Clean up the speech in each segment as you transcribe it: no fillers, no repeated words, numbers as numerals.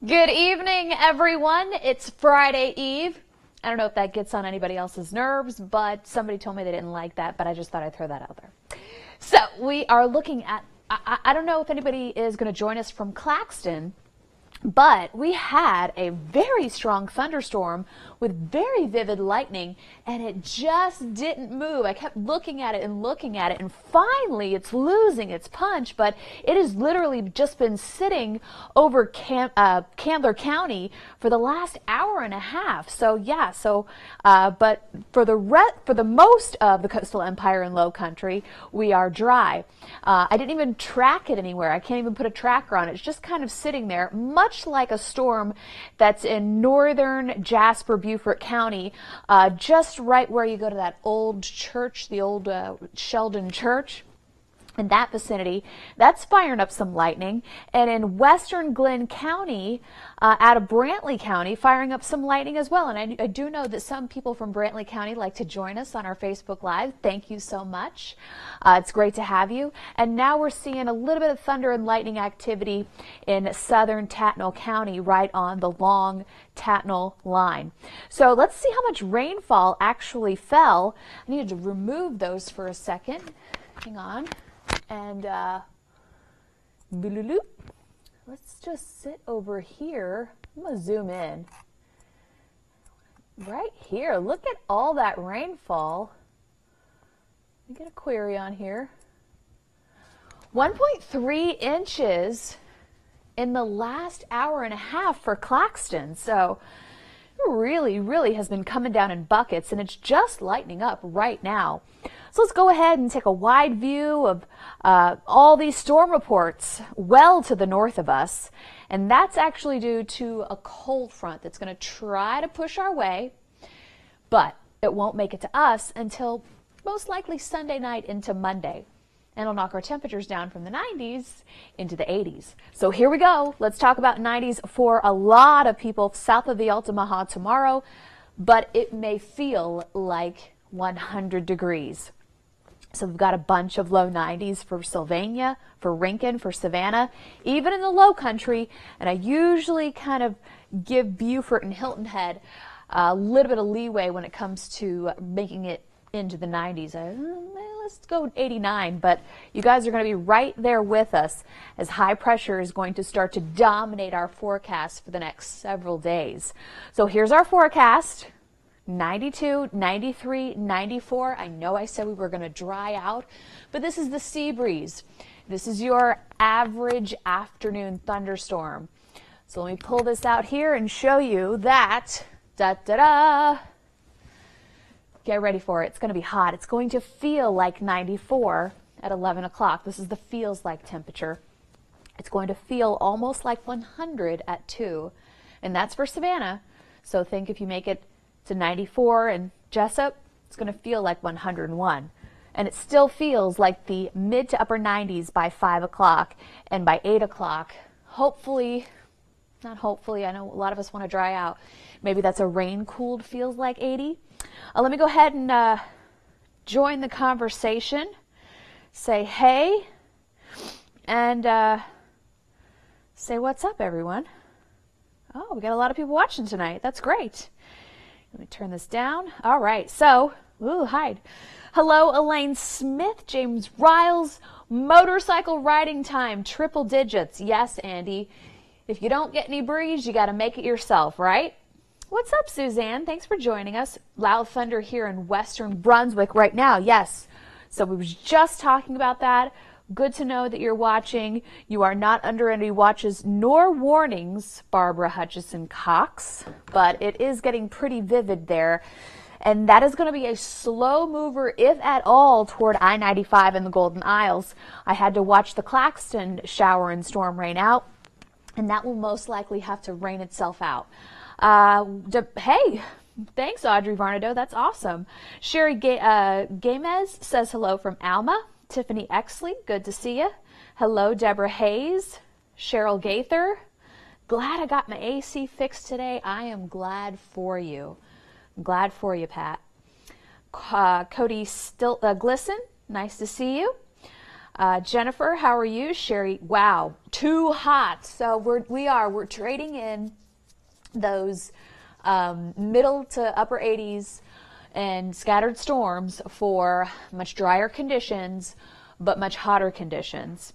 Good evening, everyone. It's Friday Eve. I don't know if that gets on anybody else's nerves, but somebody told me they didn't like that, but I just thought I'd throw that out there. So we are looking at, I don't know if anybody is going to join us from Claxton, but we had a very strong thunderstorm with very vivid lightning, and it just didn't move. I kept looking at it, and finally it's losing its punch, but it has literally just been sitting over Candler County for the last hour and a half. So yeah, but for the most of the coastal empire and low country, we are dry. I didn't even track it anywhere. I can't even put a tracker on it. It's just kind of sitting there, much like a storm that's in northern Jasper Beaufort County, just right where you go to that old church, the old Sheldon Church. In that vicinity, that's firing up some lightning. And in western Glenn County, out of Brantley County, firing up some lightning as well. And I do know that some people from Brantley County like to join us on our Facebook Live. Thank you so much. It's great to have you. And now we're seeing a little bit of thunder and lightning activity in southern Tattnall County, right on the long Tattnall line. So let's see how much rainfall actually fell. I needed to remove those for a second. Hang on. And let's just sit over here. I'm going to zoom in. Right here. Look at all that rainfall. Let me get a query on here. 1.3 inches in the last hour and a half for Claxton. So it really has been coming down in buckets, and it's just lightening up right now. So let's go ahead and take a wide view of all these storm reports well to the north of us. And that's actually due to a cold front that's going to try to push our way, but it won't make it to us until most likely Sunday night into Monday. And it'll knock our temperatures down from the 90s into the 80s. So here we go. Let's talk about 90s for a lot of people south of the Altamaha tomorrow, but it may feel like 100 degrees. So we've got a bunch of low 90s for Sylvania, for Rincon, for Savannah, even in the low country. And I usually kind of give Beaufort and Hilton Head a little bit of leeway when it comes to making it into the 90s. Let's go 89, but you guys are going to be right there with us as high pressure is going to start to dominate our forecast for the next several days. So here's our forecast. 92, 93, 94. I know I said we were going to dry out, but this is the sea breeze. This is your average afternoon thunderstorm. So let me pull this out here and show you that. Get ready for it. It's going to be hot. It's going to feel like 94 at 11 o'clock. This is the feels like temperature. It's going to feel almost like 100 at 2, and that's for Savannah. So think if you make it to 94 and Jessup, it's going to feel like 101. And it still feels like the mid to upper 90s by 5 o'clock, and by 8 o'clock, hopefully, not hopefully, I know a lot of us want to dry out. Maybe that's a rain-cooled feels like 80. Let me go ahead and join the conversation. Say hey, and say what's up, everyone. Oh, we got a lot of people watching tonight. That's great. Let me turn this down. All right, so, hide. Hello, Elaine Smith, James Riles, motorcycle riding time, triple digits. Yes, Andy. If you don't get any breeze, you got to make it yourself, right? What's up, Suzanne? Thanks for joining us. Loud thunder here in western Brunswick right now. Yes. So we was just talking about that. Good to know that you're watching. You are not under any watches nor warnings, Barbara Hutchison Cox, but it is getting pretty vivid there. And that is going to be a slow mover, if at all, toward I-95 and the Golden Isles. I had to watch the Claxton shower and storm rain out, and that will most likely have to rain itself out. Hey, thanks, Audrey Varnado. That's awesome. Sherry Gamez says hello from Alma. Tiffany Exley, good to see you. Hello, Deborah Hayes. Cheryl Gaither. Glad I got my AC fixed today. I am glad for you. I'm glad for you, Pat. Cody Glisson, nice to see you. Jennifer, how are you? Sherry, wow, too hot. So we're trading in those middle to upper 80s and scattered storms for much drier conditions, but much hotter conditions.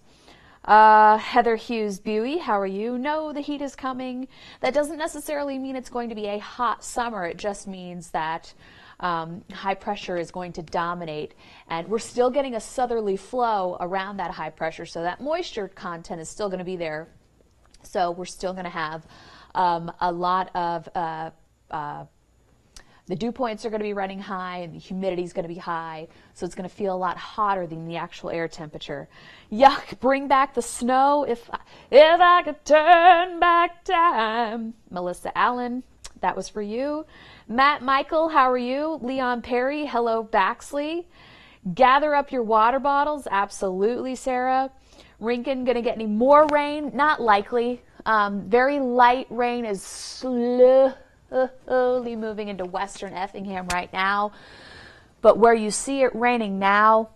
Heather Hughes Buey, how are you? No, the heat is coming. That doesn't necessarily mean it's going to be a hot summer. It just means that high pressure is going to dominate, and we're still getting a southerly flow around that high pressure, so that moisture content is still going to be there. So we're still going to have a lot of the dew points are going to be running high, and the humidity is going to be high, so it's going to feel a lot hotter than the actual air temperature. Yuck, bring back the snow if I could turn back time. Melissa Allen, that was for you. Matt Michael, how are you? Leon Perry, hello Baxley. Gather up your water bottles, absolutely, Sarah. Rinkin, going to get any more rain? Not likely. Very light rain is slowly moving into western Effingham right now. But where you see it raining now,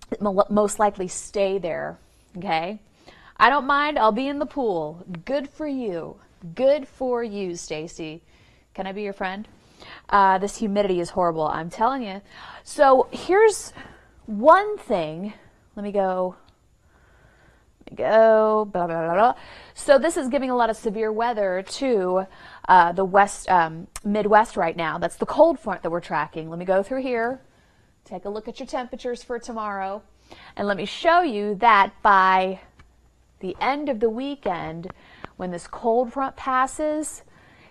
it will most likely stay there, okay? I don't mind. I'll be in the pool. Good for you. Good for you, Stacy. Can I be your friend? This humidity is horrible, I'm telling you. So here's one thing. Let me go, blah, blah, blah, blah. So this is giving a lot of severe weather to the Midwest right now. That's the cold front that we're tracking. Let me go through here, take a look at your temperatures for tomorrow, and let me show you that by the end of the weekend, when this cold front passes,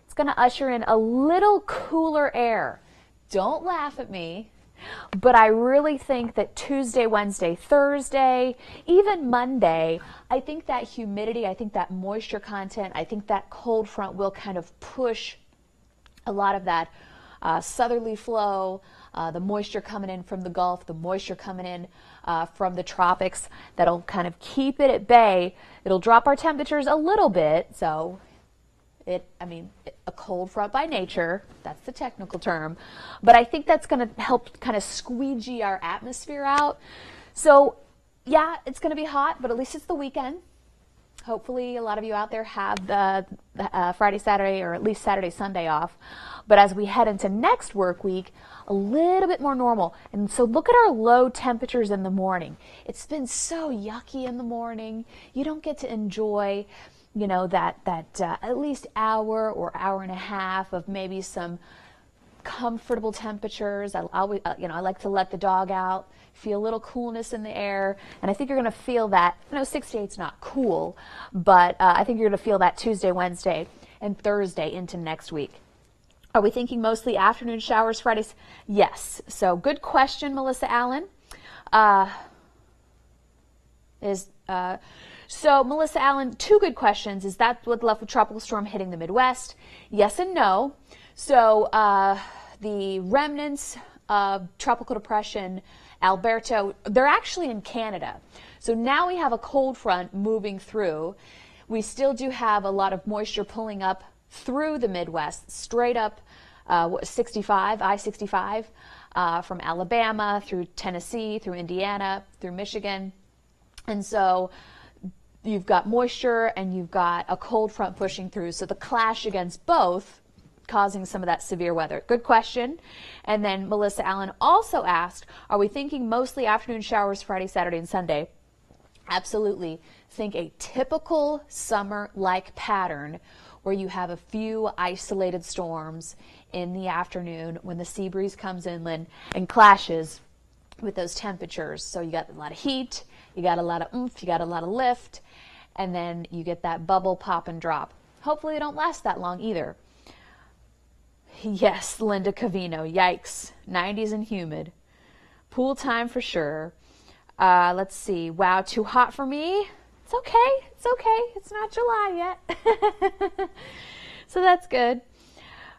it's going to usher in a little cooler air. Don't laugh at me, but I really think that Tuesday, Wednesday, Thursday, even Monday, I think that humidity, I think that moisture content, I think that cold front will kind of push a lot of that southerly flow, the moisture coming in from the Gulf, the moisture coming in from the tropics. That'll kind of keep it at bay. It'll drop our temperatures a little bit, so a cold front by nature, that's the technical term, but I think that's going to help kind of squeegee our atmosphere out. So yeah, it's going to be hot, but at least it's the weekend. Hopefully a lot of you out there have the Friday, Saturday, or at least Saturday, Sunday off. But as we head into next work week, a little bit more normal. And so look at our low temperatures in the morning. It's been so yucky in the morning. You don't get to enjoy, you know, that at least hour or hour and a half of maybe some comfortable temperatures. I like to let the dog out, feel a little coolness in the air, and I think you're going to feel that. 6 to 8's not cool, but I think you're going to feel that Tuesday, Wednesday, and Thursday into next week. Are we thinking mostly afternoon showers Fridays? Yes. So good question, Melissa Allen. So Melissa Allen, two good questions. Is that what left with tropical storm hitting the Midwest? Yes and no. So the remnants of tropical depression, Alberto, they're actually in Canada. So now we have a cold front moving through. We still do have a lot of moisture pulling up through the Midwest, straight up 65, I-65, from Alabama through Tennessee, through Indiana, through Michigan. And so you've got moisture and you've got a cold front pushing through. So the clash against both causing some of that severe weather. Good question. And then Melissa Allen also asked, are we thinking mostly afternoon showers Friday, Saturday, and Sunday? Absolutely. Think a typical summer-like pattern where you have a few isolated storms in the afternoon when the sea breeze comes inland and clashes with those temperatures. So you got a lot of heat, you got a lot of oomph, you got a lot of lift, and then you get that bubble pop and drop. Hopefully they don't last that long either. Yes, Linda Cavino, yikes, 90s and humid. Pool time for sure. Let's see, wow, too hot for me? It's okay, it's okay, it's not July yet. So that's good.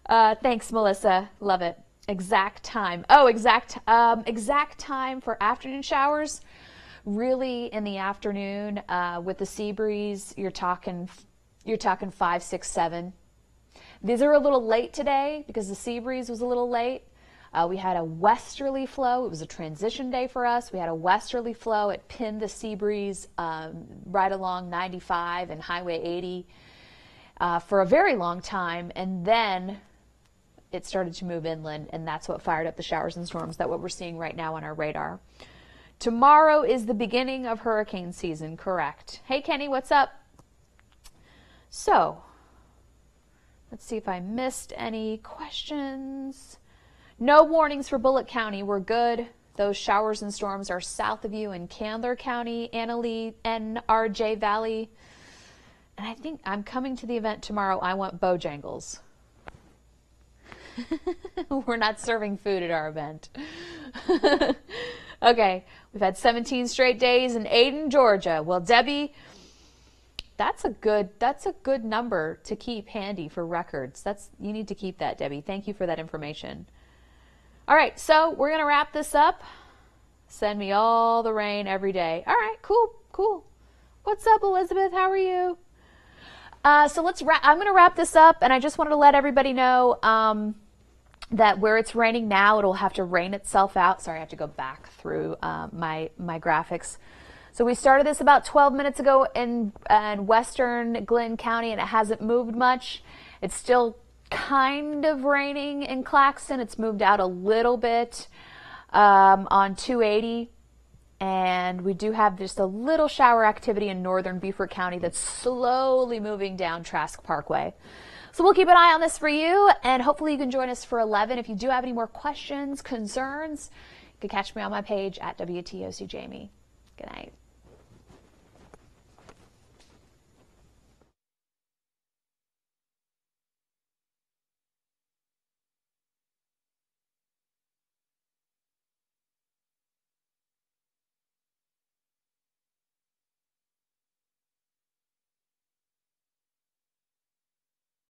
Thanks, Melissa, love it. Exact time. Oh, exact time for afternoon showers. Really in the afternoon with the sea breeze, you're talking 5, 6, 7. These are a little late today because the sea breeze was a little late. We had a westerly flow. It was a transition day for us. We had a westerly flow. It pinned the sea breeze right along 95 and Highway 80 for a very long time. And then it started to move inland, and that's what fired up the showers and storms that what we're seeing right now on our radar. Tomorrow is the beginning of hurricane season, correct? Hey, Kenny, what's up? So, let's see if I missed any questions. No warnings for Bullitt County. We're good. Those showers and storms are south of you in Candler County, Annalee, NRJ Valley. And I think I'm coming to the event tomorrow. I want Bojangles. We're not serving food at our event. Okay, we've had 17 straight days in Ayden, Georgia. Well, Debbie, that's a good number to keep handy for records. You need to keep that, Debbie. Thank you for that information. All right, so we're going to wrap this up. Send me all the rain every day. All right, cool. What's up, Elizabeth? How are you? So I'm going to wrap this up, and I just wanted to let everybody know that where it's raining now, it'll have to rain itself out. Sorry, I have to go back through my graphics. So we started this about 12 minutes ago in western Glynn County, and it hasn't moved much. It's still kind of raining in Claxton. It's moved out a little bit on 280. And we do have just a little shower activity in northern Beaufort County that's slowly moving down Trask Parkway. So we'll keep an eye on this for you, and hopefully you can join us for 11. If you do have any more questions, concerns, you can catch me on my page at WTOC Jamie. Good night.